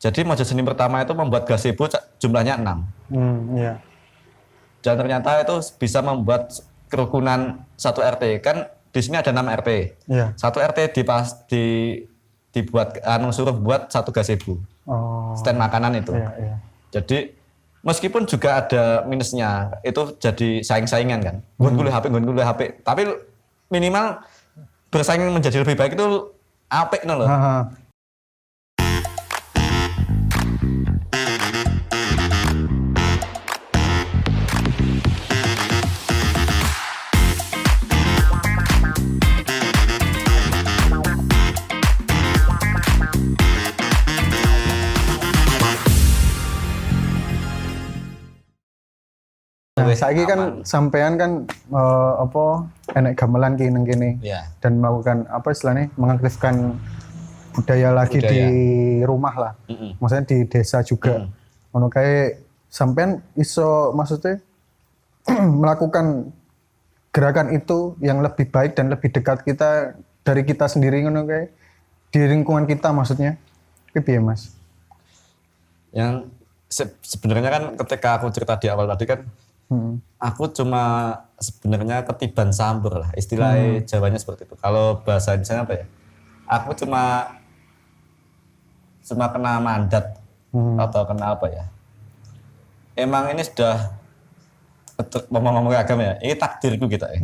Jadi Mojok Seni pertama itu membuat gazebo jumlahnya 6. Iya. Dan ternyata itu bisa membuat kerukunan satu RT. Kan di sini ada 6 RT. Iya. Satu RT dibuat suruh buat satu gazebo. Stand makanan itu. Iya, iya. Jadi meskipun juga ada minusnya, itu jadi saing-saingan kan. Gun-gulu HP. Tapi minimal bersaing menjadi lebih baik itu apik loh. Nah, saiki kan sampean kan enek gamelan ki nang kene. Iya. Dan melakukan apa istilahnya mengaktifkan budaya lagi di rumah lah. Maksudnya di desa juga. Ono kayak sampean iso maksudnya melakukan gerakan itu yang lebih baik dan lebih dekat kita dari kita sendiri ngono kayak di lingkungan kita maksudnya. Piye Mas? Yang sebenarnya kan ketika aku cerita di awal tadi kan aku cuma sebenarnya ketiban sambur lah, istilah Jawanya seperti itu. Kalau bahasa Indonesia apa ya? Aku cuma kena mandat atau kena apa ya? Emang ini sudah ngomong agama ya, ini takdirku gitu ya.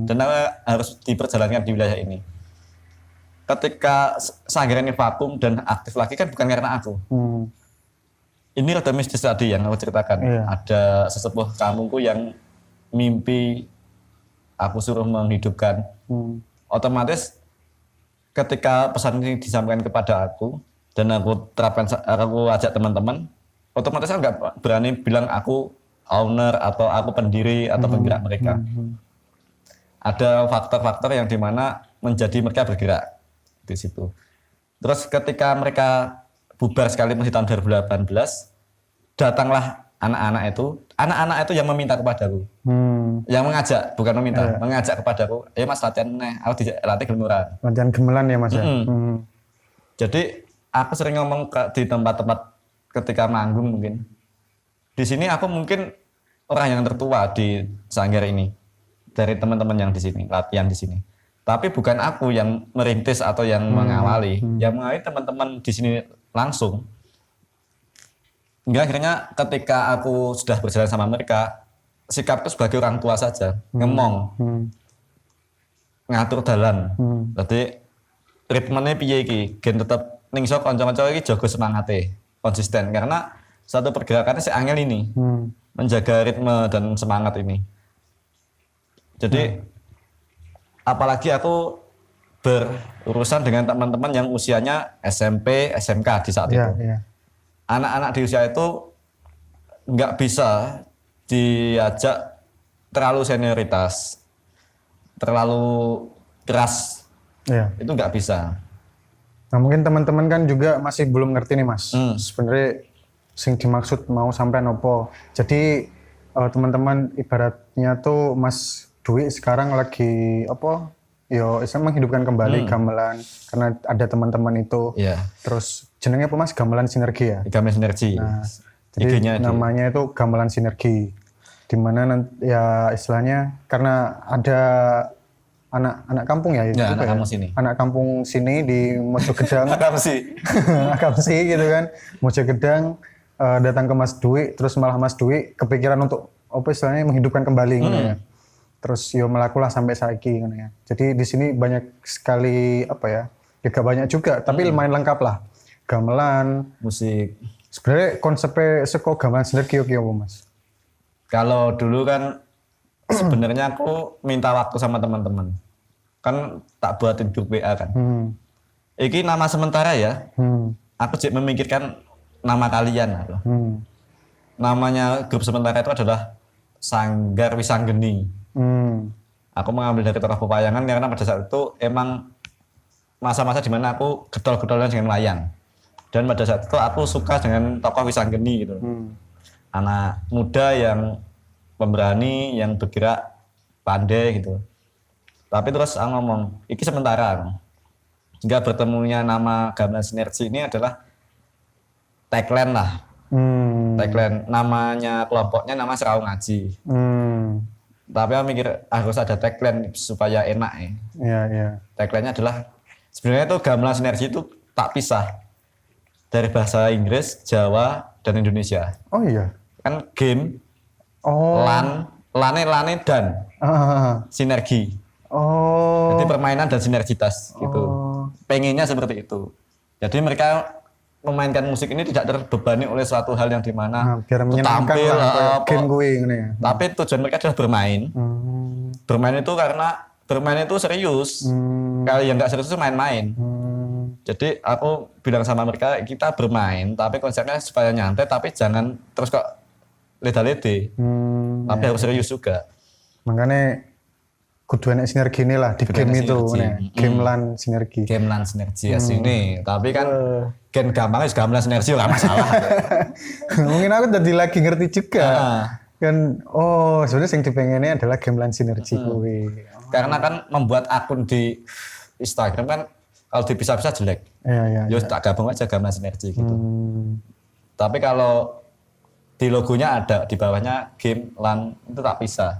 Dan aku harus diperjalankan di wilayah ini. Ketika Sanggar ini vakum dan aktif lagi kan bukan karena aku. Ini rada mistis tadi yang aku ceritakan. Iya. Ada sesepuh kampungku yang mimpi aku suruh menghidupkan. Otomatis ketika pesan ini disampaikan kepada aku dan aku terapkan, aku ajak teman-teman, otomatis aku nggak berani bilang aku owner atau aku pendiri atau penggerak mereka. Ada faktor-faktor yang dimana menjadi mereka bergerak di situ. Terus ketika mereka bubar sekali di tahun 2018, datanglah anak-anak itu yang meminta kepadaku, yang mengajak, bukan meminta, mengajak kepadaku, Mas latihan aku latih gemuran. Latihan gemelan ya Mas ya. Jadi aku sering ngomong di tempat-tempat ketika manggung mungkin, di sini aku mungkin orang yang tertua di Sanggar ini dari teman-teman yang di sini latihan di sini. Tapi bukan aku yang merintis atau yang mengawali, yang mengawali teman-teman di sini langsung. Hingga akhirnya ketika aku sudah berjalan sama mereka, sikapku sebagai orang tua saja, ngemong, ngatur dalan. Jadi ritmenya piye iki, gen tetep ningso kanca-kanca iki jaga semangate, konsisten karena satu pergerakannya si angel ini, menjaga ritme dan semangat ini. Jadi apalagi aku berurusan dengan teman-teman yang usianya SMP, SMK di saat itu. Anak-anak di usia itu nggak bisa diajak terlalu senioritas, terlalu keras. Itu nggak bisa. Nah mungkin teman-teman kan juga masih belum ngerti nih Mas. Sebenarnya sing dimaksud mau sampai nopo. Jadi teman-teman ibaratnya tuh Mas Dwi sekarang lagi apa? Yo, menghidupkan kembali gamelan karena ada teman-teman itu. Terus jenengnya apa Mas? Gamelan Sinergi ya? Gamelan Sinergi. Nah, jadi namanya itu Gamelan Sinergi. Dimana ya istilahnya karena ada anak kampung ya? Anak kampung sini. Anak kampung sini di Mojogedang. Akamsi gitu kan. Mojogedang datang ke Mas Dwi, terus malah Mas Dwi kepikiran untuk apa istilahnya menghidupkan kembali gitu ya. Terus yo melakulah sampai saiki gitu ya. Jadi di sini banyak sekali apa ya? Ya gak banyak juga, tapi lumayan lengkap lah. Gamelan, musik. Sebenarnya konsepnya seko Gamelan Sinergi oke apa Mas? Kalau dulu kan sebenarnya aku minta waktu sama teman-teman. Kan tak buatin grup WA kan. Iki nama sementara ya. Aku cek memikirkan nama kalian. Namanya grup sementara itu adalah Sanggar Wisanggeni. Aku mengambil dari tokoh pewayangan karena pada saat itu emang masa-masa di mana aku getol-getolnya dengan wayang. Dan pada saat itu aku suka dengan tokoh Wisanggeni gitu. Anak muda yang pemberani, yang bergerak pandai gitu. Tapi terus aku ngomong, ini sementara. Hingga bertemunya nama Gamelan Sinergi ini adalah tagline lah. Tagline namanya kelompoknya nama Serau Ngaji. Tapi aku mikir harus ada tagline supaya enak ya. Iya. Tagline-nya adalah sebenarnya itu gamelan sinergi itu tak pisah dari bahasa Inggris, Jawa, dan Indonesia. Oh iya. Kan game, Oh. lane dan sinergi. Oh. Jadi permainan dan sinergitas gitu. Pengennya seperti itu. Jadi mereka memainkan musik ini tidak terbebani oleh suatu hal yang dimana biar menyenangkan tampil, lah game gue ini ya. tapi tujuan mereka adalah bermain. Bermain itu karena bermain itu serius. Kalau yang nggak serius itu main-main. Jadi aku bilang sama mereka kita bermain, tapi konsepnya supaya nyantai, tapi jangan terus kok leda-lede. Tapi harus serius juga. Makanya kudu enek sinergi ini lah di game itu, gamelan sinergi. Gamelan sinergi ya sini. Tapi kan gen gampang is gamelan sinergi nggak masalah. Mungkin aku jadi lagi ngerti juga. Kan sebenarnya yang dipengennya adalah gamelan sinergi gue. Karena kan membuat akun di Instagram kan kalau dipisah-pisah jelek. Iya. Yo tak gabung aja gamelan sinergi gitu. Tapi kalau di logonya ada di bawahnya game lan itu tak pisah.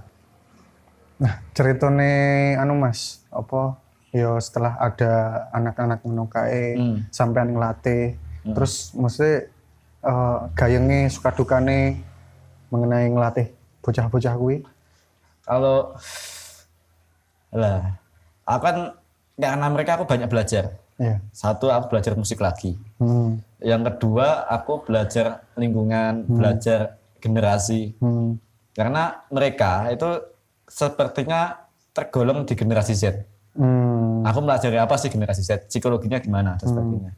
Nah, ceritane Mas, apa ya setelah ada anak-anak ngono kae sampean ngelatih, terus mesti gayenge suka dukane mengenai ngelatih bocah-bocah kuwi. Kalau aku kan karena mereka aku banyak belajar. Iya. Satu aku belajar musik lagi. Yang kedua aku belajar lingkungan, belajar generasi. Karena mereka itu sepertinya tergolong di generasi Z. Aku melajari apa sih generasi Z, psikologinya gimana dan sebagainya.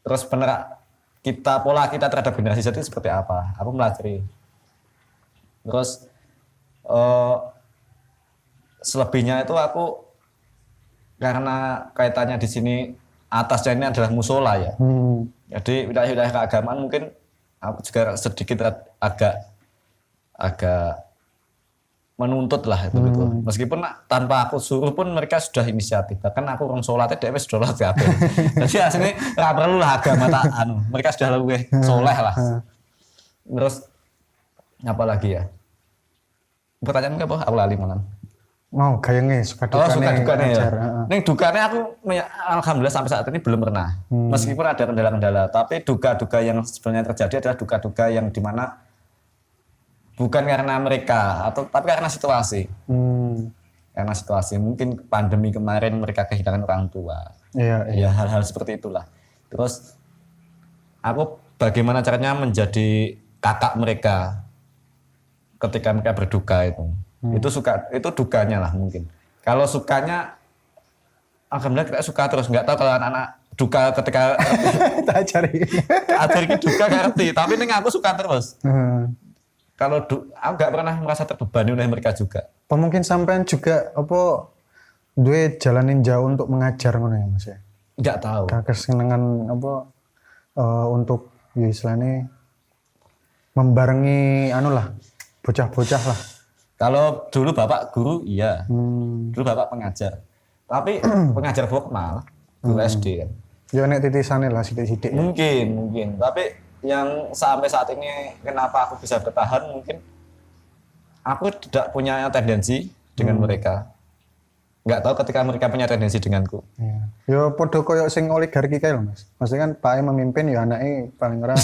Terus pola kita terhadap generasi Z itu seperti apa? Aku melajari. Terus selebihnya itu aku karena kaitannya di sini atasnya ini adalah musola ya. Jadi wilayah-wilayah keagamaan mungkin aku juga sedikit agak menuntut lah itu gitu. Meskipun tanpa aku suruh pun mereka sudah inisiatif. Bahkan aku orang sholat dia sudah sholat ya. Jadi aslinya nggak perlu lah agama tak mereka sudah lebih soleh lah. Terus apa lagi ya? Pertanyaan apa? Aku lali malam. Gayenge suka dukane ya. Ning dukane aku alhamdulillah sampai saat ini belum pernah. Meskipun ada kendala-kendala, tapi duka-duka yang sebenarnya terjadi adalah duka-duka yang dimana bukan karena mereka tapi karena situasi. Karena situasi mungkin pandemi kemarin mereka kehilangan orang tua. Iya. Ya hal-hal seperti itulah. Terus aku bagaimana caranya menjadi kakak mereka ketika mereka berduka itu. Itu dukanya lah mungkin. Kalau sukanya alhamdulillah kita suka terus, nggak tahu kalau anak-anak duka ketika tak cari duka ngerti, tapi ini aku suka terus. Kalau aku nggak pernah merasa terbebani oleh mereka juga. Mungkin sampean juga duwe jalanin jauh untuk mengajar ngono ya Mas ya? Nggak tahu. Kesenangan untuk ya istilahnya membarengi bocah-bocah lah. Kalau dulu bapak guru iya, dulu bapak pengajar. Tapi pengajar formal, guru SD kan. Ya nek titisane lah sithik-sithik. Mungkin. Tapi yang sampai saat ini kenapa aku bisa bertahan mungkin aku tidak punya tendensi dengan mereka. Nggak tahu ketika mereka punya tendensi denganku. Iya. Ya podo koyo sing oligarki kae lho Mas. Maksudnya kan Pak memimpin ya anake paling ora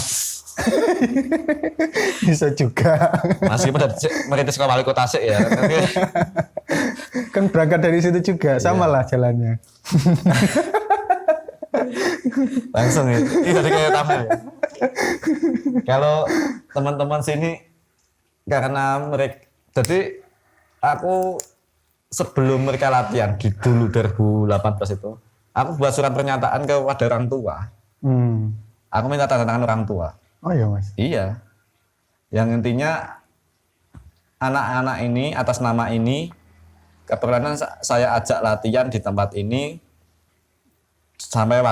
bisa juga. Masih merintis ke wali kota sih ya. Kan berangkat dari situ juga, sama lah jalannya. Langsung ya. Ini tadi kayak tamu ya. Kalau teman-teman sini karena mereka, jadi aku sebelum mereka latihan di dulu 2018 itu, aku buat surat pernyataan kepada orang tua. Aku minta tanda tangan orang tua. Oh iya Mas. Iya. Yang intinya anak-anak ini atas nama ini keperluan saya ajak latihan di tempat ini sampai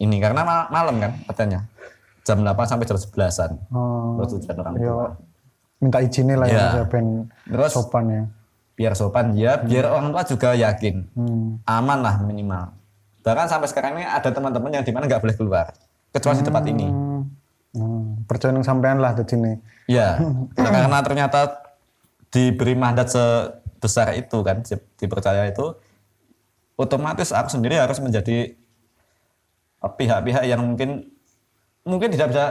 ini karena malam kan katanya jam 8 sampai jam 11-an. Persetujuan orang tua. Minta izinnya lah ya ben terus sopan ya. Biar sopan ya, biar orang tua juga yakin. Aman lah minimal. Bahkan sampai sekarang ini ada teman-teman yang dimana nggak boleh keluar kecuali di tempat ini. Percaya nang sampean lah dadi ne. Ya, karena ternyata diberi mandat sebesar itu kan, dipercaya itu, otomatis aku sendiri harus menjadi pihak-pihak yang mungkin tidak bisa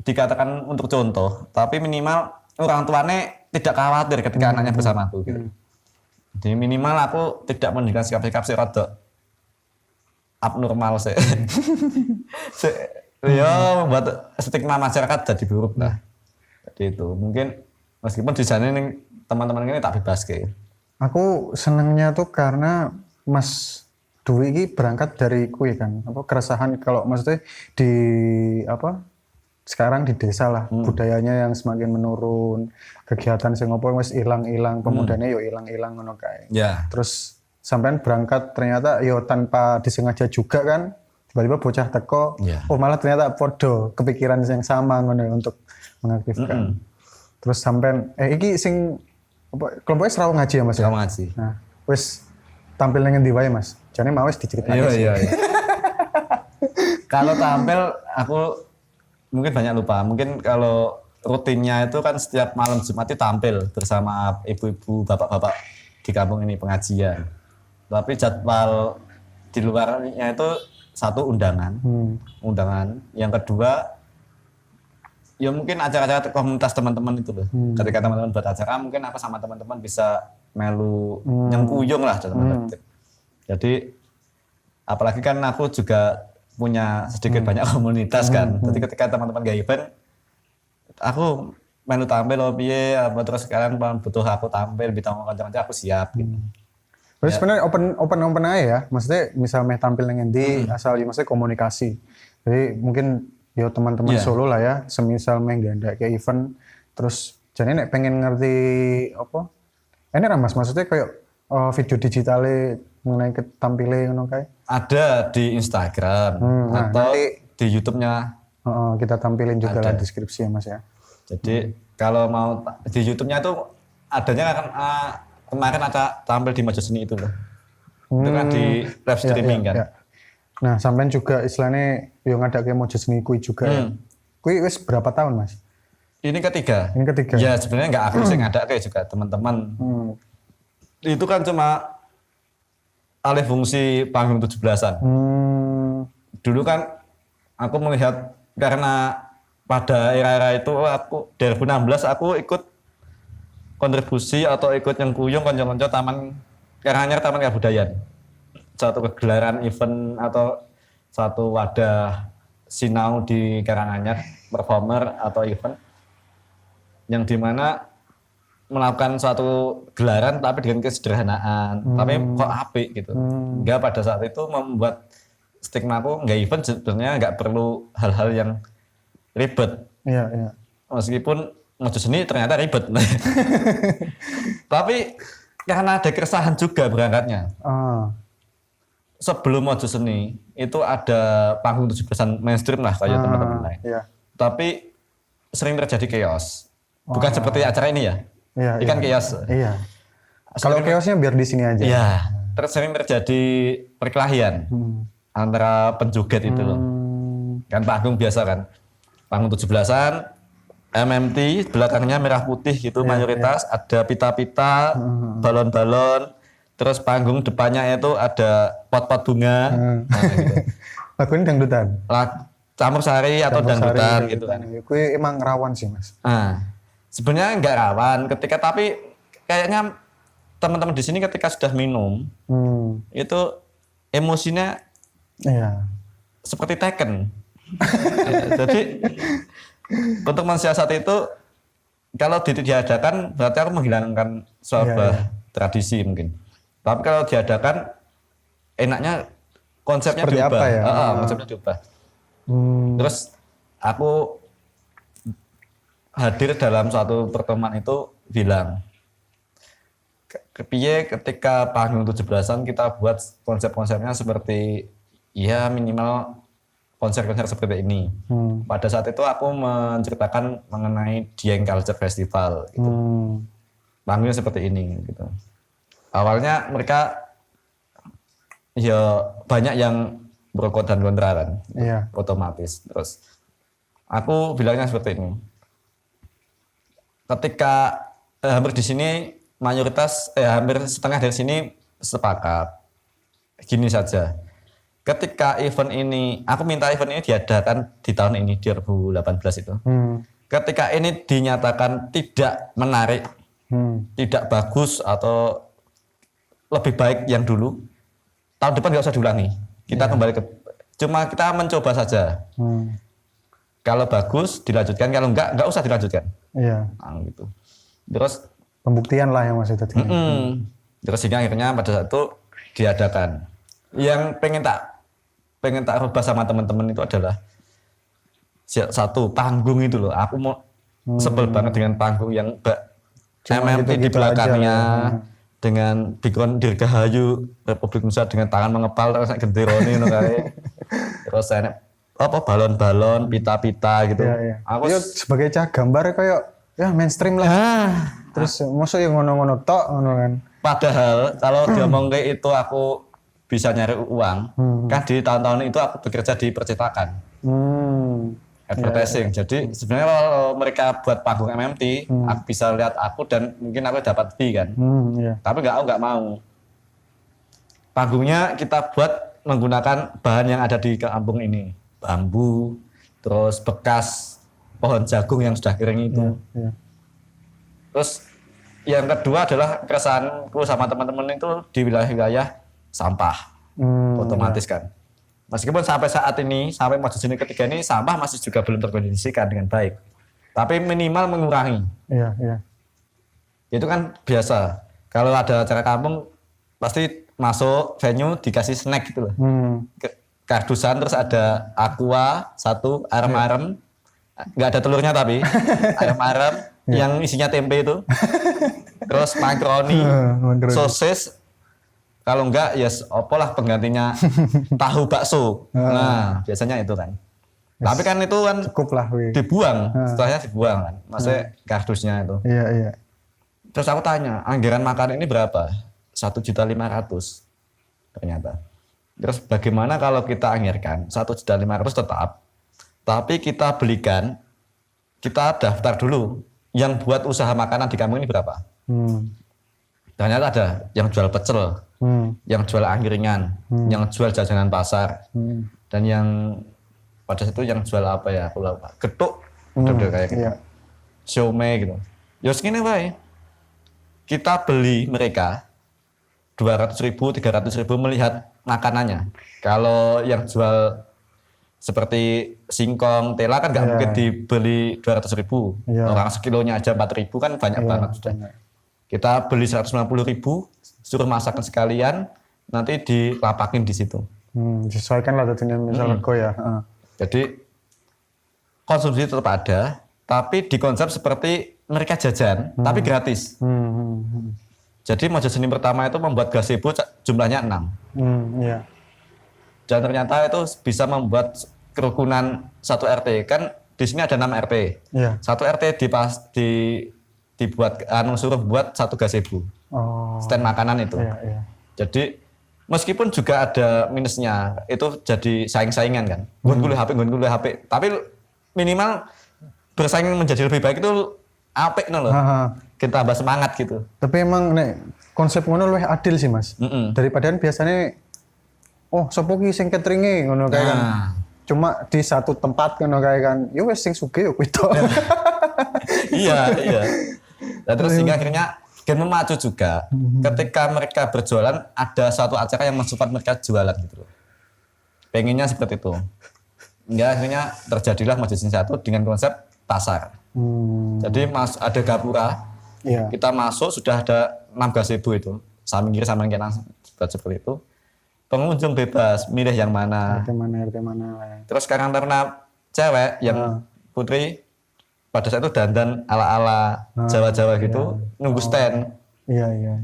dikatakan untuk contoh, tapi minimal orang tuanya tidak khawatir ketika anaknya bersamaku gitu. Jadi minimal aku tidak menunjukkan sikap-sikap sih rada abnormal sih. Ya membuat stigma masyarakat jadi buruk lah. Jadi itu mungkin meskipun di sana ini teman-teman ini tak bebas kayak. Aku senengnya tuh karena Mas Dwi ini berangkat dari kue kan, apa keresahan kalau maksudnya di apa sekarang di desa lah budayanya yang semakin menurun, kegiatan sing opo wis ilang-ilang, pemudanya yo ilang-ilang ngono kae. Ya. Terus sampean berangkat ternyata yo tanpa disengaja juga kan, tiba-tiba bocah teko, oh malah ternyata podo kepikiran yang sama ngono untuk mengaktifkan. Terus sampean iki sing apa kelompoknya Serawang Ngaji ya Mas ya? Serawang Ngaji. Nah, wis tampil nang endi wae Mas? Jane mau wis diceritain. Iya. Kalau tampil aku mungkin banyak lupa. Mungkin kalau rutinnya itu kan setiap malam Jumat itu tampil bersama ibu-ibu, bapak-bapak di kampung ini pengajian. Tapi jadwal di luarnya itu satu undangan. Yang kedua ya mungkin acara-acara komunitas teman-teman itu loh. Ketika teman-teman buat acara mungkin apa sama teman-teman bisa melu nyengkuyung lah dalam tanda. Jadi apalagi kan aku juga punya sedikit banyak komunitas kan. Jadi ketika teman-teman gak event, aku melu tampil loh piye apa terus sekarang butuh aku tampil bintang kanca-kanca aku siap gitu. Terus sebenarnya open aja ya. Maksudnya misalnya tampil nang endi asal ya maksudnya komunikasi. Jadi mungkin yo teman-teman Solo lah ya, semisal main ganda kayak event terus jadi nek pengen ngerti apa? Ini Mas maksudnya kayak video digitalnya mengenai ketampilnya ngono kae. Ada di Instagram atau di YouTube-nya. Kita tampilin juga lah deskripsi ya Mas ya. Jadi kalau mau di YouTube-nya itu adanya kan kemarin ada tampil di Mojo Seni itu loh. Itu kan di live streaming kan. Ya. Nah, sampean juga istilahnya yang ada kayak Mojo Seni kui juga ya. Kui wis berapa tahun Mas? Ini ketiga. Ya sebenarnya nggak aku sih ada kayak juga teman-teman. Itu kan cuma alih fungsi panggung 17-an. Dulu kan aku melihat karena pada era-era itu aku 2016 aku ikut kontribusi atau ikut nyengkuyung konco-konco Karanganyar Taman Kebudayaan. Satu kegelaran event atau satu wadah sinau di Karanganyar, performer atau event yang dimana melakukan suatu gelaran tapi dengan kesederhanaan, tapi kok apik gitu. Enggak pada saat itu membuat stigma aku nggak event sebenarnya nggak perlu hal-hal yang ribet. Iya. Meskipun Mojo Seni ternyata ribet. Tapi karena ada keresahan juga berangkatnya. Sebelum Mojo Seni itu ada panggung 17-an mainstream lah kayak teman-teman lain. Iya. Tapi sering terjadi chaos. Bukan seperti acara ini ya. Iya. Ini kan chaos. Iya. Kalau chaosnya biar di sini aja. Iya. Terus sering terjadi perkelahian antara penjoget itu loh. Kan panggung biasa kan. Panggung 17-an, MMT, belakangnya merah putih gitu mayoritas. Ada pita-pita, balon-balon. Terus panggung depannya itu ada pot-pot bunga. Gitu. Lagu ini dangdutan? Campur sari atau dangdutan gitu kan. Itu emang rawan sih Mas. Sebenarnya nggak rawan tapi kayaknya teman-teman di sini ketika sudah minum itu emosinya seperti Tekken. Jadi untuk mensiasati itu kalau diadakan berarti aku menghilangkan sebuah tradisi mungkin. Tapi kalau diadakan enaknya konsepnya seperti diubah. Apa ya? Konsepnya diubah. Terus aku hadir dalam suatu pertemuan itu bilang kepiye ketika panggung 17-an kita buat konsep-konsepnya seperti ya minimal konser-konser seperti ini. Pada saat itu aku menceritakan mengenai Dieng Culture Festival gitu. Panggungnya seperti ini gitu. Awalnya mereka ya banyak yang pro dan kontra kan. Iya. Otomatis. Terus Aku bilangnya seperti ini. Ketika hampir di sini mayoritas hampir setengah dari sini sepakat. Gini saja. Ketika event ini, aku minta event ini diadakan di tahun ini 2018 itu. Ketika ini dinyatakan tidak menarik, tidak bagus atau lebih baik yang dulu, tahun depan nggak usah diulangi. Kita kembali ke, cuma kita mencoba saja. Kalau bagus dilanjutkan, kalau nggak usah dilanjutkan. Iya. Nah, gitu. Terus Pembuktian lah yang masih tadi. terus sehingga akhirnya pada saat itu diadakan. Yang pengen tak rubah sama teman-teman itu adalah satu panggung itu loh. Aku mau sebel banget dengan panggung yang MMT di belakangnya dengan background Dirgahayu Republik Indonesia dengan tangan mengepal terus genderoni ngono kae. Terus apa balon-balon, pita-pita gitu. Iya. Aku sebagai cah gambar kayak ya mainstream lah. Terus masuk yang ngono-ngono tok ngono kan. Padahal kalau diomong kayak itu aku bisa nyari uang, kan di tahun-tahun itu aku bekerja di percetakan. Advertising. Jadi sebenarnya kalau mereka buat panggung MMT, aku bisa lihat aku dan mungkin aku dapat fee kan. Tapi aku nggak mau. Panggungnya kita buat menggunakan bahan yang ada di kampung ini, bambu, terus bekas pohon jagung yang sudah kering itu. Terus yang kedua adalah keresahanku sama teman-teman itu di wilayah-wilayah sampah, otomatis kan. Meskipun sampai saat ini, sampai maju sini ketiga ini, sampah masih juga belum terkondisikan dengan baik. Tapi minimal mengurangi. Iya. Itu kan biasa. Kalau ada acara kampung, pasti masuk venue dikasih snack gitu loh. Kardusan, terus ada aqua, satu, arem-arem. Nggak ada telurnya tapi, arem-arem yang isinya tempe itu. Terus makaroni, sosis. Kalau enggak, ya opolah penggantinya tahu bakso. Nah, biasanya itu kan. Tapi kan itu kan cukup lah. Dibuang, setelahnya dibuang kan. Maksudnya kardusnya itu. Iya. Terus aku tanya, anggaran makan ini berapa? 1.500.000 ternyata. Terus bagaimana kalau kita anggarkan 1.500.000 tetap, tapi kita belikan, kita daftar dulu yang buat usaha makanan di kampung ini berapa? Ternyata ada yang jual pecel, yang jual angkringan, yang jual jajanan pasar, dan yang pada situ yang jual apa ya, aku lupa, getuk, kayak gitu, siomay gitu. Ya segini baik. Kita beli mereka 200.000, 300.000 melihat makanannya. Kalau yang jual seperti singkong, tela kan nggak mungkin dibeli 200.000. Orang sekilonya aja 4.000 kan banyak banget sudah. Kita beli 150.000, suruh masakan sekalian, nanti dilapakin di situ. Disesuaikan lah dengan misal rego ya. Jadi konsumsi tetap ada, tapi di konsep seperti mereka jajan, tapi gratis. Jadi Mojo Seni pertama itu membuat gazebo jumlahnya 6. Dan ternyata itu bisa membuat kerukunan satu RT. Kan di sini ada 6 RT. Satu RT dibuat suruh buat satu gazebo. Stand makanan itu. Jadi meskipun juga ada minusnya, itu jadi saing-saingan kan. Gun gulu HP. Tapi minimal bersaing menjadi lebih baik itu apik loh. Kita tambah semangat gitu. Tapi emang nek konsep ngono luwih adil sih, Mas. Daripada biasanya sopo ki sing cateringe ngono kae kan. Cuma di satu tempat ngono kae kan. Ya wis sing sugih yo kuwi to. Iya. Dan terus hingga akhirnya memacu juga ketika mereka berjualan ada satu acara yang mensupport mereka jualan gitu loh. Pengennya seperti itu. Hingga akhirnya terjadilah Mojo Seni 1 dengan konsep pasar. Jadi ada gapura. Kita masuk sudah ada 6 gazebo itu. Samping kiri samping kanan seperti itu. Pengunjung bebas milih yang mana. RT mana. Terus Karang Taruna cewek yang putri pada saat itu dandan ala-ala Jawa-Jawa gitu, nunggu stand. Iya.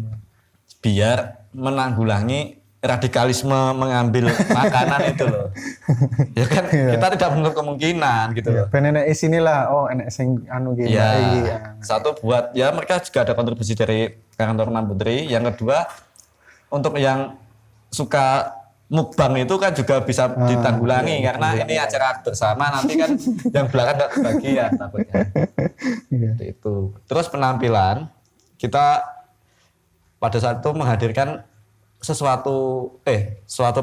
Biar menanggulangi radikalisme mengambil makanan itu loh. Ya kan kita tidak menutup kemungkinan gitu loh. Ben enek isinilah, enek sing anu iki. Satu buat ya mereka juga ada kontribusi dari Karang Taruna Putri. Yang kedua untuk yang suka mukbang itu kan juga bisa ditanggulangi karena ini acara bersama nanti kan yang belakang nggak kebagian takutnya. Seperti itu. Terus penampilan kita pada saat itu menghadirkan suatu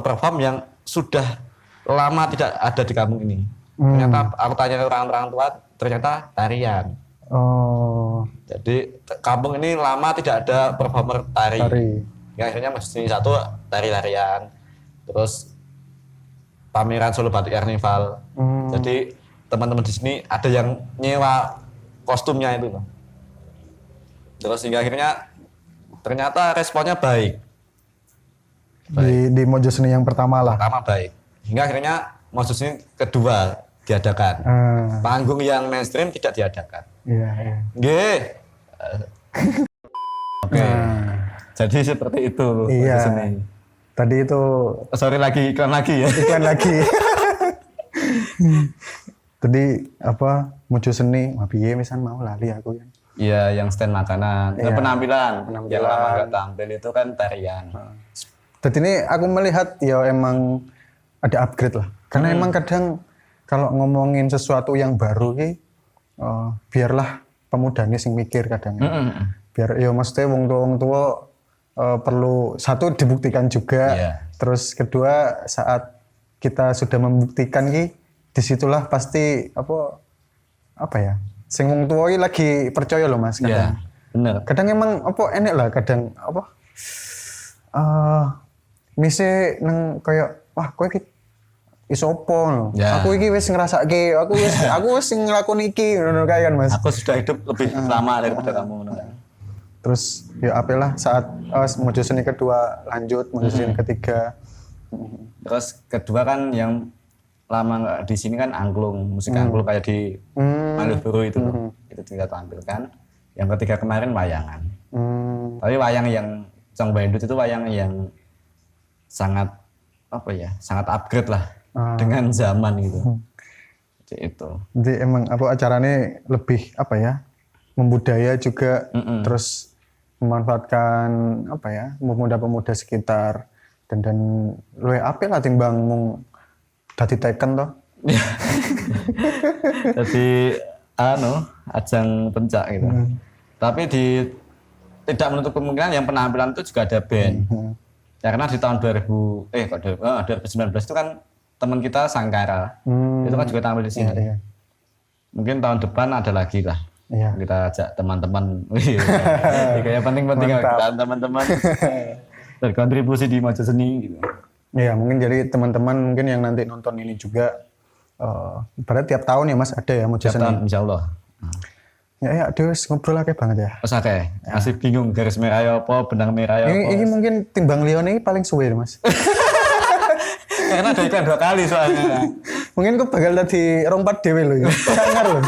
perform yang sudah lama tidak ada di kampung ini. Ternyata aku tanya orang-orang tua, ternyata tarian. Oh. Jadi kampung ini lama tidak ada performer tari. Ya, akhirnya mesti satu tari-tarian. Terus pameran Solo Batik Karnival. Jadi teman-teman di sini ada yang nyewa kostumnya itu. Terus hingga akhirnya ternyata responnya baik. Di Mojoseni yang pertama lah. Pertama baik. Hingga akhirnya Mojoseni kedua diadakan. Panggung yang mainstream tidak diadakan. Iya. Nggih. Oke. Jadi seperti itu. Iya. Tadi itu. Sorry lagi iklan lagi ya. Iklan lagi. Tadi apa Mojoseni, piye misan mau lali aku ya. Iya, yang stand makanan. Iya. Penampilan. Yang lama nggak tampil itu kan tarian. Jadi ini aku melihat ya emang ada upgrade lah. Karena emang kadang kalau ngomongin sesuatu yang baru ki, biarlah pemudanya sing mikir kadang. Biar ya maksudnya wong tua perlu satu dibuktikan juga. Terus kedua saat kita sudah membuktikan ki, disitulah pasti apa ya? Sing wong tua ki lagi percaya loh Mas kadang. Bener. Kadang emang enek lah kadang mise nang kayak wah kowe iki iso opo lho. Aku iki wis ngrasake, aku wis nglakoni iki ngono kae kan Mas. Aku sudah hidup lebih lama daripada kamu ngono kan. Terus ya apalah saat Mojoseni kedua lanjut, Mojoseni ketiga. Terus kedua kan yang lama nggak di sini kan angklung, musik angklung kayak di Malioboro itu loh. Itu kita tampilkan. Yang ketiga kemarin wayangan. Tapi wayang yang Cong Bandut itu wayang yang sangat sangat upgrade lah dengan zaman gitu. Jadi itu. Jadi emang acaranya lebih membudaya juga, terus memanfaatkan pemuda-pemuda sekitar dan luwih apik lah timbang mung dadi teken toh. Jadi ajang pencak gitu. Tapi tidak menutup kemungkinan yang penampilan itu juga ada band. Karena di tahun 2019 itu kan teman kita Sangkara. Itu kan juga tampil di sini. Iya. Mungkin tahun depan ada lagi lah. Iya. Kita ajak teman-teman. Kayak penting-penting kita teman-teman berkontribusi di Mojoseni gitu. Iya, mungkin jadi teman-teman mungkin yang nanti nonton ini juga berarti tiap tahun ya Mas ada ya Mojoseni. Tiap tahun insyaallah. Ya, Deus ngobrol akeh banget ya. Masih bingung garis merah apa, benang merah apa. Ini mungkin timbang Leon ini paling suwe Mas. Karena ada iklan 2 kali soalnya. Mungkin aku bakal tadi rompat dewe loh. Sangar loh.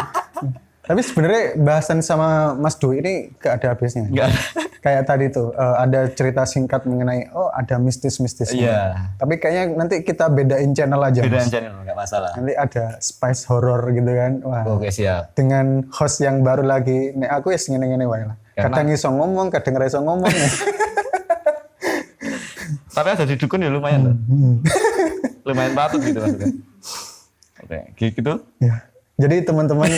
Tapi sebenarnya bahasan sama Mas Dwi ini gak ada habisnya. Gak ada. Kayak tadi tuh ada cerita singkat mengenai ada mistis-mistisnya. Iya. Tapi kayaknya nanti kita bedain channel aja. Bedain channel nggak masalah. Nanti ada spice horror gitu kan. Wah. Oke siap. Dengan host yang baru lagi. Nek aku ya ngene-ngene wae lah. Kadang iso ngomong, kadang ora iso ngomong. Tapi ada di dukun ya lumayan loh. Lumayan patut gitu maksudnya. Oke, gitu. Ya. Jadi teman-teman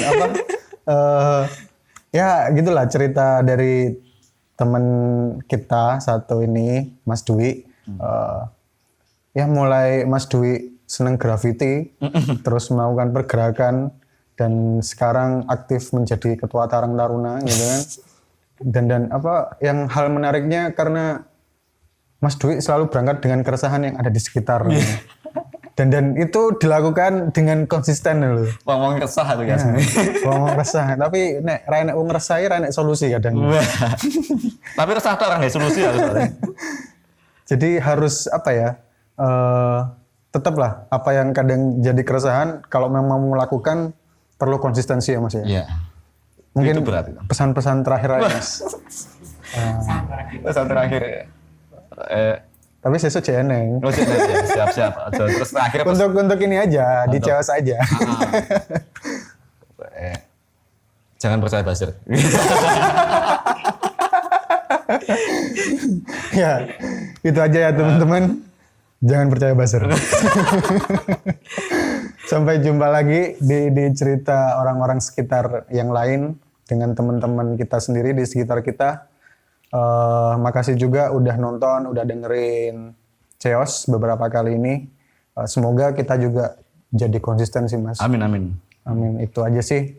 ya gitulah cerita dari teman kita satu ini, Mas Dwi. Ya mulai Mas Dwi seneng graffiti, terus melakukan pergerakan dan sekarang aktif menjadi ketua Karang Taruna gitu kan. Dan yang hal menariknya karena Mas Dwi selalu berangkat dengan keresahan yang ada di sekitar. Dan itu dilakukan dengan konsisten loh. Ngomong resah tuh ya. Ngomong resah, tapi nek ra enek wong resah ra enek solusi kadang. Tapi resah tuh orang nggak solusi harus. Jadi harus tetaplah apa yang kadang jadi keresahan kalau memang mau melakukan perlu konsistensi ya Mas ya. Iya. Mungkin itu berat, pesan-pesan terakhir aja Mas. Pesan terakhir. Tapi sesuk jeneng. Oh, siap. Terus terakhir untuk ini aja, di Jawa saja. Jangan percaya buzzer. Ya, itu aja ya teman-teman. Jangan percaya buzzer. Sampai jumpa lagi di cerita orang-orang sekitar yang lain dengan teman-teman kita sendiri di sekitar kita. Makasih juga udah nonton, udah dengerin Ceos beberapa kali ini. Semoga kita juga jadi konsisten sih Mas. Amin, amin. Amin. Itu aja sih.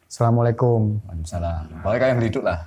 Assalamualaikum. Waalaikumsalam. Pokoknya kayak yang hidup lah.